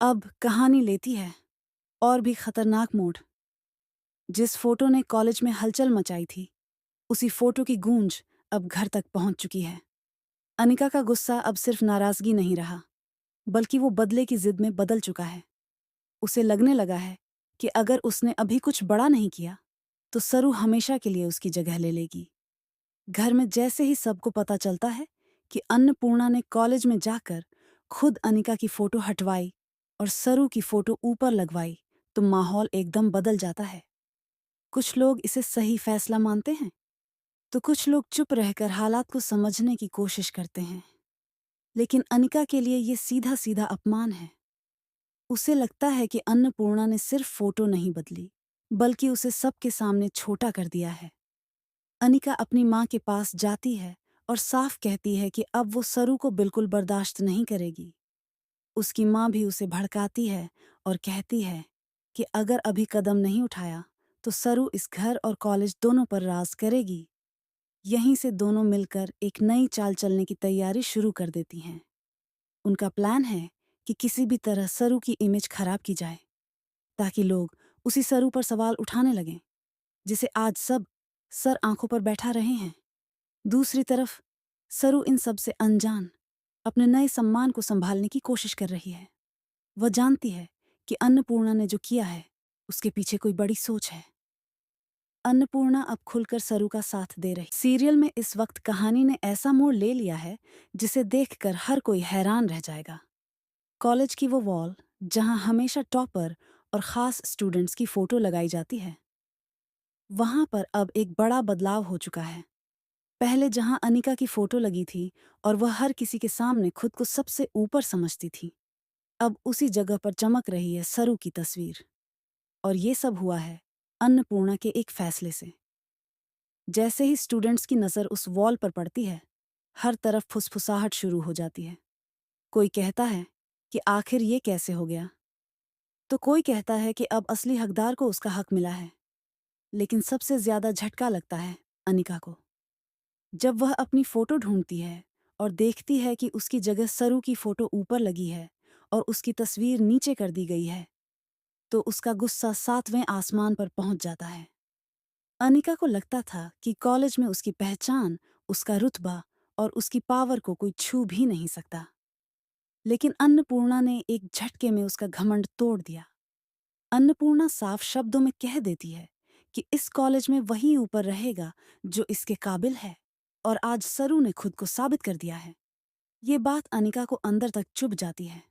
अब कहानी लेती है और भी खतरनाक मोड़। जिस फोटो ने कॉलेज में हलचल मचाई थी, उसी फोटो की गूंज अब घर तक पहुंच चुकी है। अनिका का गुस्सा अब सिर्फ नाराजगी नहीं रहा, बल्कि वो बदले की जिद में बदल चुका है। उसे लगने लगा है कि अगर उसने अभी कुछ बड़ा नहीं किया, तो सरू हमेशा के लिए उसकी जगह ले लेगी। घर में जैसे ही सबको पता चलता है कि अन्नपूर्णा ने कॉलेज में जाकर खुद अनिका की फोटो हटवाई और सरू की फोटो ऊपर लगवाई, तो माहौल एकदम बदल जाता है। कुछ लोग इसे सही फैसला मानते हैं, तो कुछ लोग चुप रहकर हालात को समझने की कोशिश करते हैं। लेकिन अनिका के लिए ये सीधा सीधा अपमान है। उसे लगता है कि अन्नपूर्णा ने सिर्फ फोटो नहीं बदली, बल्कि उसे सबके सामने छोटा कर दिया है। अनिका अपनी माँ के पास जाती है और साफ कहती है कि अब वो सरू को बिल्कुल बर्दाश्त नहीं करेगी। उसकी माँ भी उसे भड़काती है और कहती है कि अगर अभी कदम नहीं उठाया, तो सरू इस घर और कॉलेज दोनों पर राज करेगी। यहीं से दोनों मिलकर एक नई चाल चलने की तैयारी शुरू कर देती हैं। उनका प्लान है कि किसी भी तरह सरू की इमेज खराब की जाए, ताकि लोग उसी सरू पर सवाल उठाने लगें, जिसे आज सब सर आंखों पर बैठा रहे हैं। दूसरी तरफ सरू इन सब से अनजान अपने नए सम्मान को संभालने की कोशिश कर रही है। वह जानती है कि अन्नपूर्णा ने जो किया है, उसके पीछे कोई बड़ी सोच है। अन्नपूर्णा अब खुलकर सरू का साथ दे रही। सीरियल में इस वक्त कहानी ने ऐसा मोड़ ले लिया है जिसे देखकर हर कोई हैरान रह जाएगा। कॉलेज की वो वॉल, जहां हमेशा टॉपर और खास स्टूडेंट्स की फोटो लगाई जाती है, वहां पर अब एक बड़ा बदलाव हो चुका है। पहले जहां अनिका की फोटो लगी थी और वह हर किसी के सामने खुद को सबसे ऊपर समझती थी, अब उसी जगह पर चमक रही है सरू की तस्वीर। और ये सब हुआ है अन्नपूर्णा के एक फैसले से। जैसे ही स्टूडेंट्स की नज़र उस वॉल पर पड़ती है, हर तरफ फुसफुसाहट शुरू हो जाती है। कोई कहता है कि आखिर ये कैसे हो गया, तो कोई कहता है कि अब असली हकदार को उसका हक मिला है। लेकिन सबसे ज्यादा झटका लगता है अनिका को। जब वह अपनी फोटो ढूंढती है और देखती है कि उसकी जगह सरू की फोटो ऊपर लगी है और उसकी तस्वीर नीचे कर दी गई है, तो उसका गुस्सा 7वें आसमान पर पहुंच जाता है। अनिका को लगता था कि कॉलेज में उसकी पहचान, उसका रुतबा और उसकी पावर को कोई छू भी नहीं सकता। लेकिन अन्नपूर्णा ने एक झटके में उसका घमंड तोड़ दिया। अन्नपूर्णा साफ शब्दों में कह देती है कि इस कॉलेज में वही ऊपर रहेगा जो इसके काबिल है, और आज सरू ने खुद को साबित कर दिया है। ये बात अनिका को अंदर तक चुभ जाती है।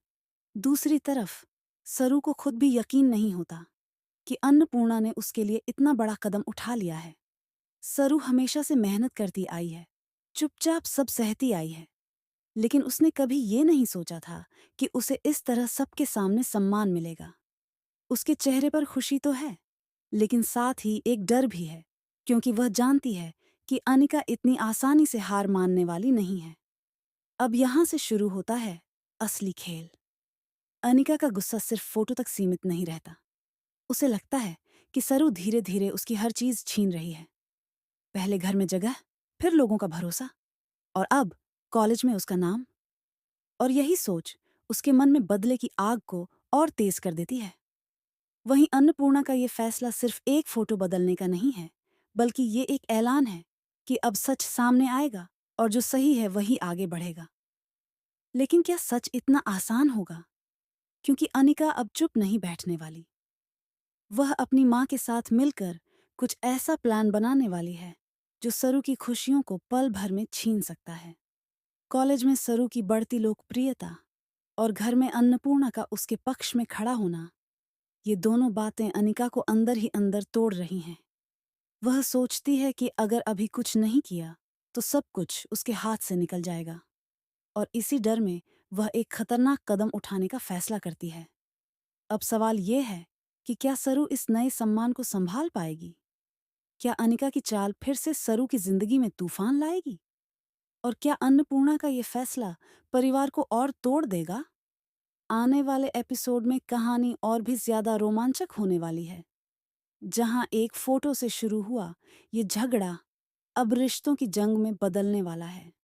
दूसरी तरफ सरू को खुद भी यकीन नहीं होता कि अन्नपूर्णा ने उसके लिए इतना बड़ा कदम उठा लिया है। सरू हमेशा से मेहनत करती आई है, चुपचाप सब सहती आई है, लेकिन उसने कभी ये नहीं सोचा था कि उसे इस तरह सबके सामने सम्मान मिलेगा। उसके चेहरे पर खुशी तो है, लेकिन साथ ही एक डर भी है, क्योंकि वह जानती है कि अनिका इतनी आसानी से हार मानने वाली नहीं है। अब यहां से शुरू होता है असली खेल। अनिका का गुस्सा सिर्फ फोटो तक सीमित नहीं रहता। उसे लगता है कि सरू धीरे धीरे उसकी हर चीज छीन रही है। पहले घर में जगह, फिर लोगों का भरोसा, और अब कॉलेज में उसका नाम। और यही सोच उसके मन में बदले की आग को और तेज कर देती है। वहीं अन्नपूर्णा का ये फैसला सिर्फ एक फोटो बदलने का नहीं है, बल्कि ये एक ऐलान है कि अब सच सामने आएगा और जो सही है वही आगे बढ़ेगा। लेकिन क्या सच इतना आसान होगा? क्योंकि अनिका अब चुप नहीं बैठने वाली। वह अपनी माँ के साथ मिलकर कुछ ऐसा प्लान बनाने वाली है जो सरू की खुशियों को पल भर में छीन सकता है। कॉलेज में सरू की बढ़ती लोकप्रियता और घर में अन्नपूर्णा का उसके पक्ष में खड़ा होना, ये दोनों बातें अनिका को अंदर ही अंदर तोड़ रही हैं। वह सोचती है कि अगर अभी कुछ नहीं किया, तो सब कुछ उसके हाथ से निकल जाएगा, और इसी डर में वह एक खतरनाक कदम उठाने का फैसला करती है। अब सवाल ये है कि क्या सरू इस नए सम्मान को संभाल पाएगी? क्या अनिका की चाल फिर से सरू की जिंदगी में तूफान लाएगी? और क्या अन्नपूर्णा का ये फैसला परिवार को और तोड़ देगा? आने वाले एपिसोड में कहानी और भी ज्यादा रोमांचक होने वाली है। जहां एक फोटो से शुरू हुआ ये झगड़ा अब रिश्तों की जंग में बदलने वाला है।